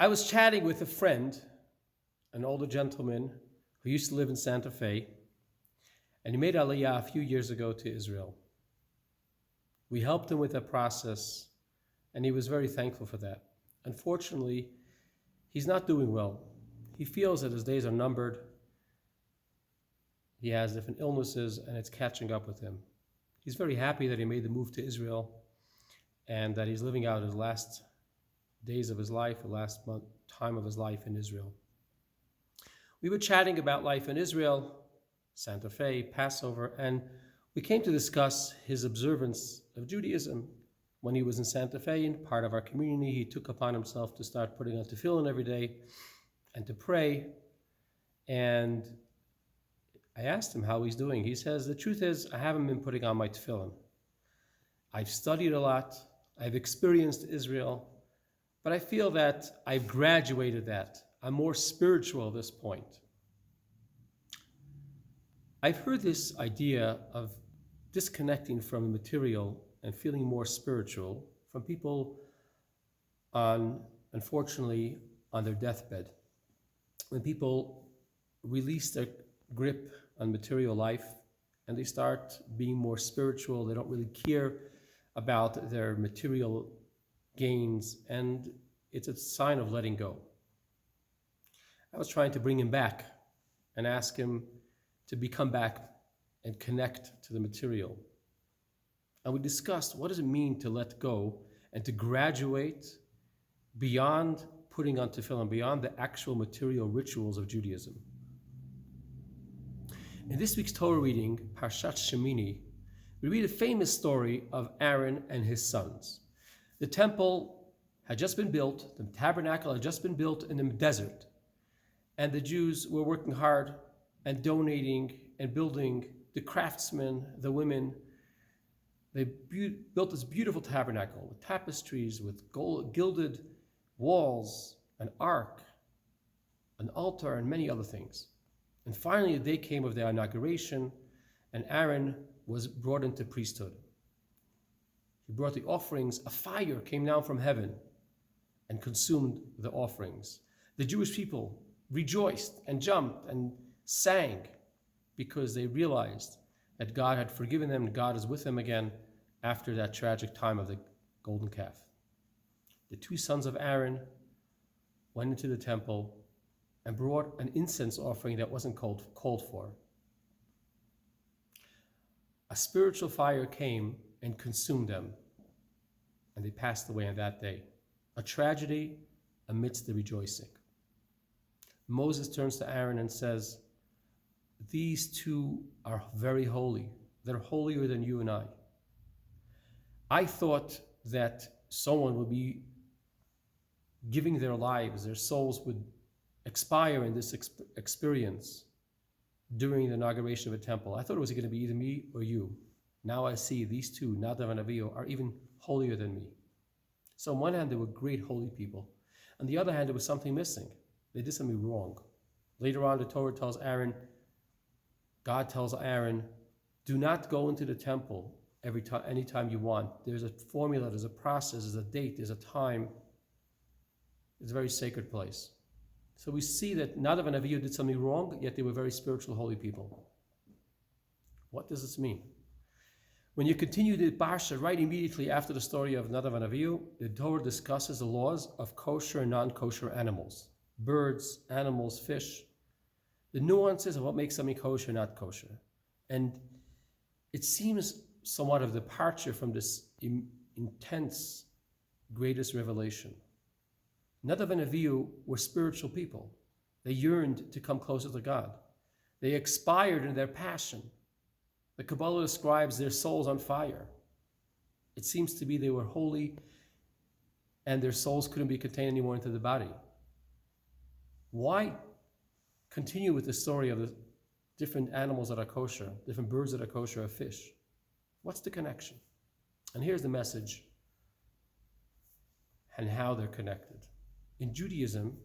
I was chatting with a friend, an older gentleman who used to live in Santa Fe, and he made Aliyah a few years ago to Israel. We helped him with that process, and he was very thankful for that. Unfortunately, he's not doing well. He feels that his days are numbered. He has different illnesses, and it's catching up with him. He's very happy that he made the move to Israel and that he's living out his last days of his life, the last time of his life in Israel. We were chatting about life in Israel, Santa Fe, Passover, and we came to discuss his observance of Judaism. When he was in Santa Fe and part of our community, he took upon himself to start putting on tefillin every day and to pray. And I asked him how he's doing. He says, the truth is, I haven't been putting on my tefillin. I've studied a lot. I've experienced Israel. But I feel that I've graduated that. I'm more spiritual at this point. I've heard this idea of disconnecting from the material and feeling more spiritual from people unfortunately, on their deathbed. When people release their grip on material life and they start being more spiritual, they don't really care about their material gains, and it's a sign of letting go. I was trying to bring him back and ask him to become back and connect to the material. And we discussed what does it mean to let go and to graduate beyond putting on tefillin, beyond the actual material rituals of Judaism. In this week's Torah reading, Parshat Shemini, we read a famous story of Aaron and his sons. The temple had just been built, the tabernacle had just been built in the desert, and the Jews were working hard and donating and building. The craftsmen, the women, they built this beautiful tabernacle with tapestries, with gold, gilded walls, an ark, an altar, and many other things. And finally, the day came of their inauguration, and Aaron was brought into priesthood. He brought the offerings. A fire came down from heaven and consumed the offerings. The Jewish people rejoiced and jumped and sang because they realized that God had forgiven them and God is with them again after that tragic time of the golden calf. The two sons of Aaron went into the temple and brought an incense offering that wasn't called for. A spiritual fire came and consumed them, and they passed away on that day. A tragedy amidst the rejoicing. Moses turns to Aaron and says, these two are very holy. They're holier than you and I. I thought that someone would be giving their lives, their souls would expire in this experience during the inauguration of a temple. I thought it was going to be either me or you. Now I see these two, Nadab and Abihu, are even holier than me. So on one hand, they were great holy people. On the other hand, there was something missing. They did something wrong. Later on, the Torah tells Aaron, God tells Aaron, do not go into the temple anytime you want. There's a formula, there's a process, there's a date, there's a time. It's a very sacred place. So we see that Nadab and Abihu did something wrong, yet they were very spiritual, holy people. What does this mean? When you continue the Parsha right immediately after the story of Nadab and Abihu, the Torah discusses the laws of kosher and non-kosher animals, birds, animals, fish, the nuances of what makes something kosher, not kosher. And it seems somewhat of departure from this intense, greatest revelation. Nadab and Abihu were spiritual people. They yearned to come closer to God. They expired in their passion. The Kabbalah describes their souls on fire. It seems to be they were holy and their souls couldn't be contained anymore into the body. Why continue with the story of the different animals that are kosher, different birds that are kosher, or fish? What's the connection? And here's the message and how they're connected. In Judaism,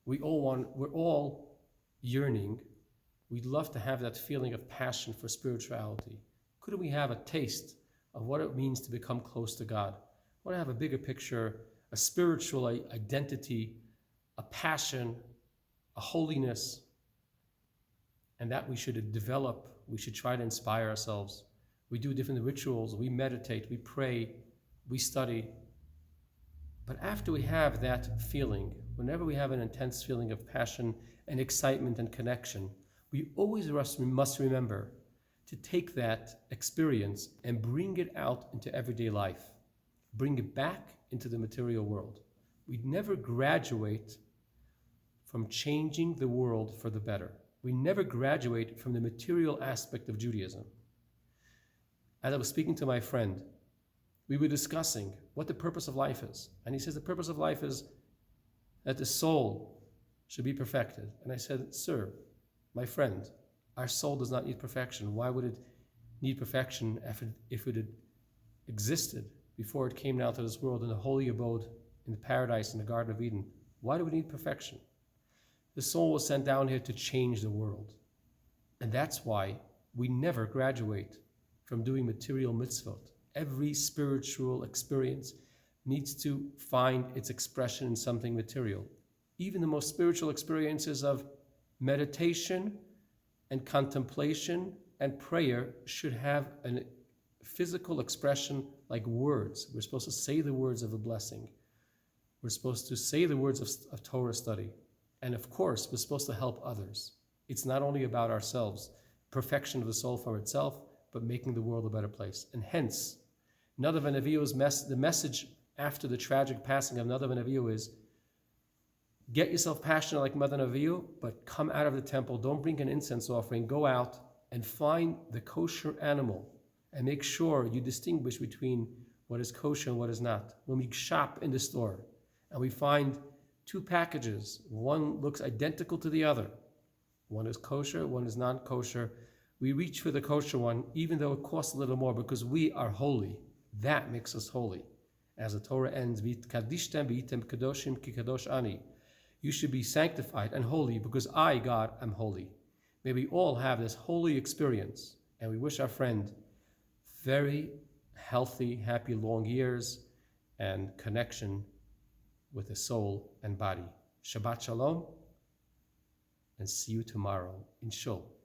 we're all yearning. We'd love to have that feeling of passion for spirituality. Couldn't we have a taste of what it means to become close to God? I want to have a bigger picture, a spiritual identity a passion, a holiness, and that we should develop. We should try to inspire ourselves. We do different rituals, we meditate, we pray, we study. But after we have that feeling, whenever we have an intense feeling of passion and excitement and connection, we always must remember to take that experience and bring it out into everyday life, bring it back into the material world. We never graduate from changing the world for the better. We never graduate from the material aspect of Judaism. As I was speaking to my friend, we were discussing what the purpose of life is. And he says the purpose of life is that the soul should be perfected. And I said, sir, my friend, our soul does not need perfection. Why would it need perfection if it had existed before it came down to this world in the holy abode, in the paradise, in the Garden of Eden? Why do we need perfection? The soul was sent down here to change the world. And that's why we never graduate from doing material mitzvot. Every spiritual experience needs to find its expression in something material. Even the most spiritual experiences of meditation and contemplation and prayer should have a physical expression like words. We're supposed to say the words of a blessing. We're supposed to say the words of Torah study. And of course, we're supposed to help others. It's not only about ourselves, perfection of the soul from itself, but making the world a better place. And hence, Nadab and Abihu's the message after the tragic passing of Nadab and Abihu is, get yourself passionate like Mother and Abihu, but come out of the temple. Don't bring an incense offering. Go out and find the kosher animal and make sure you distinguish between what is kosher and what is not. When we shop in the store and we find two packages, one looks identical to the other. One is kosher, one is not kosher. We reach for the kosher one, even though it costs a little more, because we are holy. That makes us holy. As the Torah ends, "V'kadishtem v'yitem kadoshim ki kadosh ani." You should be sanctified and holy because I, God, am holy. May we all have this holy experience, and we wish our friend very healthy, happy, long years and connection with the soul and body. Shabbat Shalom, and see you tomorrow in Shul.